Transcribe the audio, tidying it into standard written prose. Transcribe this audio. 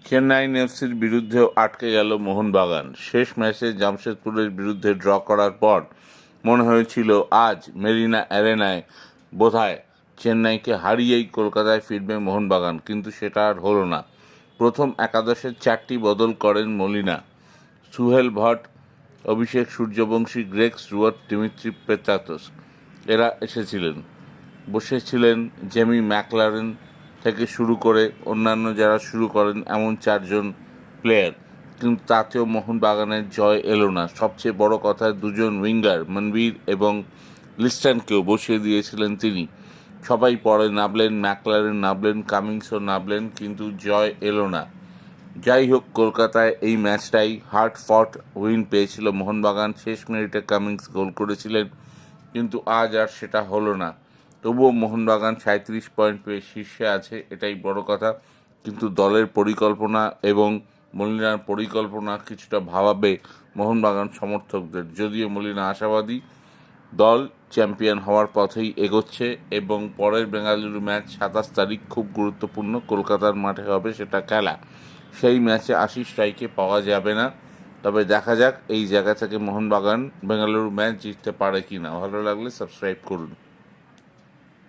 চেন্নাই এফসির বিরুদ্ধেও আটকে গেল মোহনবাগান। শেষ ম্যাচে জামশেদপুরের বিরুদ্ধে ড্র করার পর মনে হয়েছিল আজ মেরিনা অ্যারেনায় বোধহয় চেন্নাইকে হারিয়েই কলকাতায় ফিরবে মোহনবাগান, কিন্তু সেটা আর হলো না। প্রথম একাদশের 4টি বদল করেন Molina. Suhel Bhatt, Abhishek Suryavanshi, Greg Stewart, Dimitri Petratos এরা বসেছিলেন জেমি ম্যাকলারেন থেকে শুরু করে অন্যান্য যারা শুরু করেন এমন 4জন প্লেয়ার, কিন্তু তাতেও মোহনবাগানের জয় এলো না। সবচেয়ে বড় কথা, 2জন উইঙ্গার মনবীর এবং লিস্টনকেও বসিয়ে দিয়েছিলেন তিনি। সবাই পরে নামলেন, ম্যাকলারেন নামলেন, কামিংসও নামলেন, কিন্তু জয় এলো না। যাই হোক, কলকাতায় এই ম্যাচটাই হার্ড ফট উইন পেয়েছিল মোহনবাগান। শেষ মিনিটে কামিংস গোল করেছিলেন, কিন্তু আজ আর সেটা হলো না। তবুও মোহনবাগান 37 পয়েন্ট পেয়ে শীর্ষে আছে, এটাই বড় কথা। কিন্তু দলের পরিকল্পনা এবং মলিনার পরিকল্পনা কিছুটা ভাবাবে মোহনবাগান সমর্থকদের। যদিও মলিনা আশাবাদী, দল চ্যাম্পিয়ন হওয়ার পথেই এগোচ্ছে এবং পরের বেঙ্গালুরু ম্যাচ 27 তারিখ খুব গুরুত্বপূর্ণ। কলকাতার মাঠে হবে সেটা খেলা। সেই ম্যাচে আশিস রায়কে পাওয়া যাবে না। তবে দেখা যাক এই জায়গা থেকে মোহনবাগান বেঙ্গালুরু ম্যাচ জিততে পারে কি না। ভালো লাগলে সাবস্ক্রাইব করুন।